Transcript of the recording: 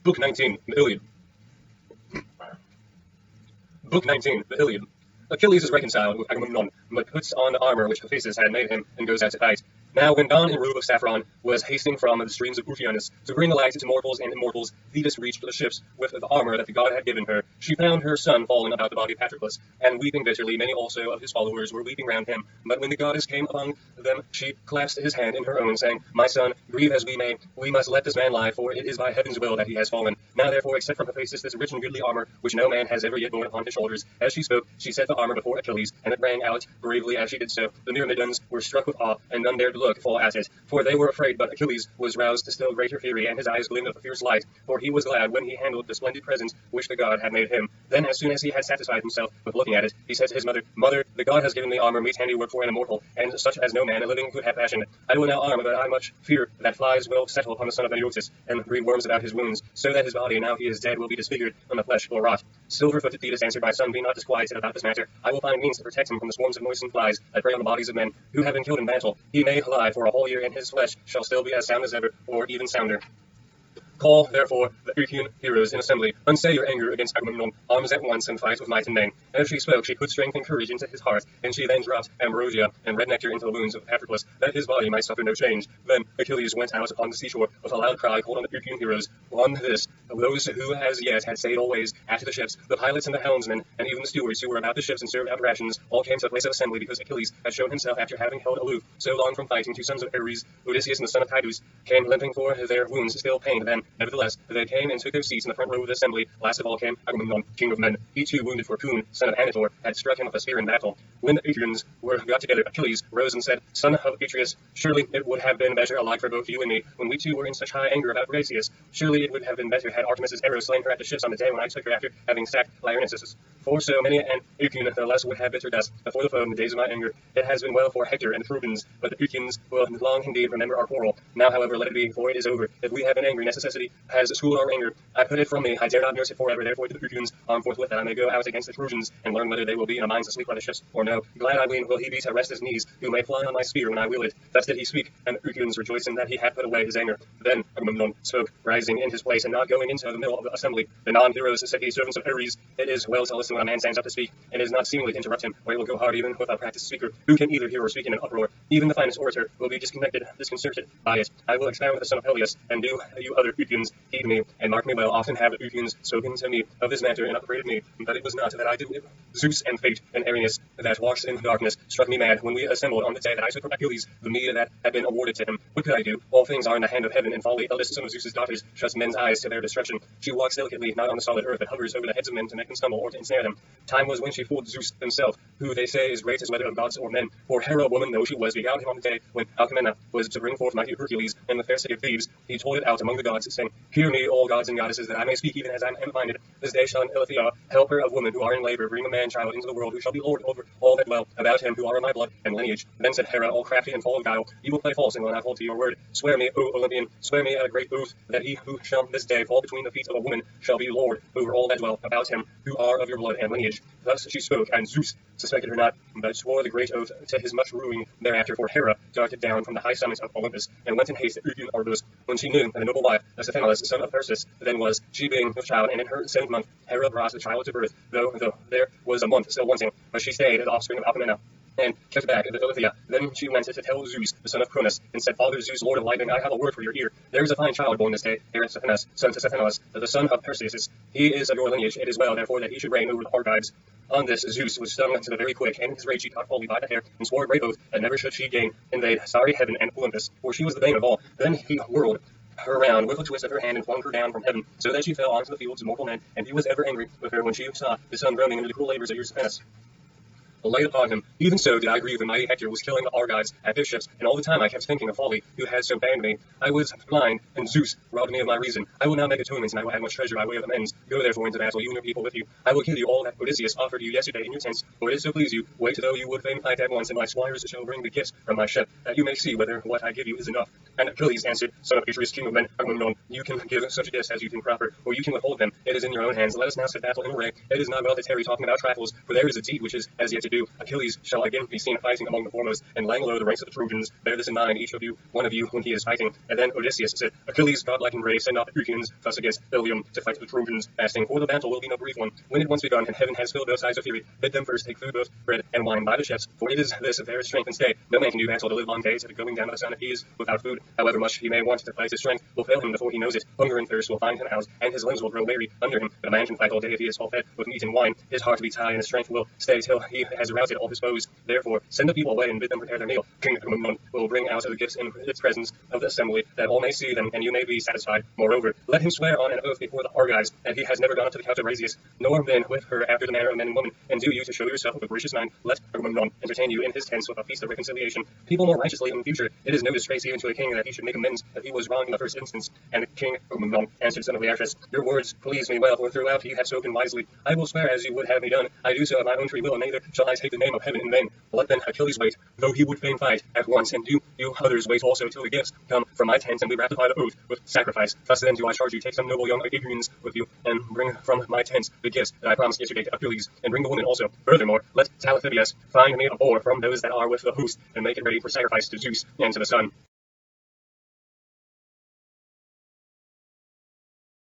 Book 19, the Iliad. Book 19, the Iliad. Achilles is reconciled with Agamemnon, but puts on the armor which Hephaestus had made him, and goes out to fight. Now when dawn in robe of saffron was hasting from the streams of Oceanus to bring the light to mortals and immortals, Thetis reached the ships with the armor that the god had given her. She found her son fallen about the body of Patroclus, and weeping bitterly. Many also of his followers were weeping round him. But when the goddess came among them, she clasped his hand in her own, saying, "My son, grieve as we may, we must let this man lie, for it is by heaven's will that he has fallen. Now therefore accept from Hephaestus this rich and goodly armor, which no man has ever yet borne upon his shoulders." As she spoke, she set the armor before Achilles, and it rang out bravely as she did so. The Myrmidons were struck with awe, and none dared look full at it, for they were afraid. But Achilles was roused to still greater fury, and his eyes gleamed with a fierce light, for he was glad when he handled the splendid present which the god had made him. Then, as soon as he had satisfied himself with looking at it, he said to his mother, "Mother, the god has given me armor meet handiwork for an immortal, and such as no man living could have fashioned. I will now arm, but I much fear that flies will settle upon the son of Meneuctis, and breed worms about his wounds, so that his body, now he is dead, will be disfigured, and the flesh will rot." Silver-footed Thetis answered, "My son, be not disquieted about this matter. I will find means to protect him from the swarms of noisome flies that prey on the bodies of men who have been killed in battle. He may lie for a whole year, and his flesh shall still be as sound as ever, or even sounder. Call, therefore, the Phrygian heroes in assembly. Unsay your anger against Agamemnon. Arms at once, and fight with might and main." As she spoke, she put strength and courage into his heart, and she then dropped ambrosia and red nectar into the wounds of Patroclus, that his body might suffer no change. Then Achilles went out upon the seashore with a loud cry, called on the Phrygian heroes. On this, those who as yet had stayed always after the ships, the pilots and the helmsmen, and even the stewards who were about the ships and served out rations, all came to the place of assembly, because Achilles had shown himself after having held aloof so long from fighting. Two sons of Ares, Odysseus and the son of Tydeus, came limping for their wounds, still pained them. Nevertheless, they came and took their seats in the front row of the assembly. Last of all came Agamemnon, king of men. He too, wounded, for Poon, son of Anator, had struck him with a spear in battle. When the Atrians were got together, Achilles rose and said, "Son of Atreus, surely it would have been better alike for both you and me, when we two were in such high anger about Briseis. Surely it would have been better had Artemis's arrow slain her at the ships on the day when I took her after having sacked Lyrnessus. For so many an Atrian the less would have bitter death before the foe in the days of my anger. It has been well for Hector and the Trojans, but the Atrians will long indeed remember our quarrel. Now, however, let it be, for it is over. If we have been angry, necessity has schooled our anger. I put it from me, I dare not nurse it forever. Therefore to the Atrians, arm forthwith, that I may go out against the Trojans, and learn whether they will be in a mind to sleep by the ships, or no. Glad I ween will he be to rest his knees, who may fly on my spear when I wield it." Thus did he speak, and the Atrians rejoiced in that he had put away his anger. Then Agamemnon spoke, rising in his place, and not going into the middle of the assembly. "The non-heroes," said he, "servants of Ares, it is well to listen when a man stands up to speak. It is not seemly to interrupt him, or it will go hard even with a practiced speaker, who can either hear or speak in an uproar. Even the finest orator will be disconcerted by it. I will expound with the son of Peleus, and do you other Atrians heed me, and mark me well. Often have the Atrians spoken to me of this matter, and upbraided me, but it was not that I did it. Zeus and fate and Arius, that walks in darkness, struck me mad when we assembled on the day that I took from Achilles the meed that had been awarded to him. What could I do? All things are in the hand of heaven, and folly, eldest son of Zeus's daughters, shuts men's eyes to their destruction. She walks delicately, not on the solid earth, but hovers over the heads of men to make them stumble or to ensnare them. Time was when she fooled Zeus himself, who they say is great as whether of gods or men. For Hera, woman though she was, beguiled him on the day when Alcmena was to bring forth mighty Hercules in the fair city of Thebes. He told it out among the gods, saying, "Hear me, all gods and goddesses, that I may speak even as I am minded. This day shall an Ilithia, helper of women who are in labor, bring a man-child into the world, who shall be lord over all that dwell about him, who are of my blood and lineage." Then said Hera, all crafty and full of guile, "You will play false, and will not hold to your word. Swear me, O Olympian, swear me at a great oath, that he who shall this day fall between the feet of a woman shall be lord over all that dwell about him, who are of your blood and lineage." Thus she spoke, and Zeus suspected her not, but swore the great oath, to his much ruing thereafter. For Hera darted down from the high summit of Olympus, and went in haste to Phrygian Argos, when she knew that a noble wife, Stephanus, son of Persis, then was, she being with child, and in her 7th month, Hera brought the child to birth, though there was a month still wanting, but she stayed the offspring of Alcmena, and kept back the Ilithia. Then she went to tell Zeus, the son of Cronus, and said, "Father Zeus, lord of lightning, I have a word for your ear. There is a fine child born this day, Stephanus, son to Stephanus, the son of Perseus. He is of your lineage. It is well, therefore, that he should reign over the Argives." On this Zeus was stung to the very quick, and in his rage he caught Folly by the hair, and swore a great oath that never should she again invade starry heaven and Olympus, for she was the bane of all. Then he whirled her around with a twist of her hand, and flung her down from heaven, so that she fell onto the fields of mortal men, and he was ever angry with her when she saw the sun groaning under the cruel labors of Eurystheus laid upon him. Even so did I grieve when mighty Hector was killing the Argives at their ships, and all the time I kept thinking of Folly, who had so banged me. I was blind, and Zeus robbed me of my reason. I will now make atonements, and I will have much treasure by way of amends. Go therefore into battle, you and your people with you. I will give you all that Odysseus offered you yesterday in your tents, for it is so please you. Wait though you would fain fight at once, and my squires shall bring the gifts from my ship, that you may see whether what I give you is enough. And Achilles answered, "Son of Atreus, king of men, Agamemnon, you can give such gifts as you think proper, or you can withhold them. It is in your own hands. Let us now set battle in array. It is not well to tarry talking about trifles, for there is a deed which is as yet to do. do, Achilles shall again be seen fighting among the foremost, and laying low the ranks of the Trojans. Bear this in mind, each of you, one of you, when he is fighting. And then Odysseus said, Achilles, godlike and brave, send off the Prussians thus against Ilium to fight the Trojans, fasting, for the battle will be no brief one. When it once begun, and heaven has filled both sides of fury, bid them first take food, both bread and wine by the ships, for it is this their strength and stay. No man can do battle to live long days at the going down of the sun if he is without food. However much he may want to fight, his strength will fail him before he knows it. Hunger and thirst will find him out, and his limbs will grow weary under him. But a man can fight all day if he is all fed with meat and wine. His heart beats high, and his strength will stay till he has routed all his foes. Therefore, send the people away and bid them prepare their meal. King Agamemnon will bring out the gifts in its presence of the assembly, that all may see them, and you may be satisfied. Moreover, let him swear on an oath before the Argives that he has never gone up to the couch of Rasius, nor been with her after the manner of men and women. And do you, to show yourself of a gracious mind, let Agamemnon entertain you in his tents with a feast of reconciliation. People more righteously in the future. It is no disgrace even to a king that he should make amends that he was wrong in the first instance. And King Agamemnon answered, son of Laertes, your words please me well, for throughout you have spoken wisely. I will swear as you would have me done. I do so of my own free will, and neither shall I take the name of heaven in vain. Let then Achilles wait, though he would fain fight at once, and do you others wait also till the gifts come from my tent, and we ratify the oath with sacrifice. Thus then do I charge you, take some noble young Achaeans with you, and bring from my tent the gifts that I promised yesterday to Achilles, and bring the women also. Furthermore, let Talthybius find me a boar from those that are with the host, and make it ready for sacrifice to Zeus and to the sun.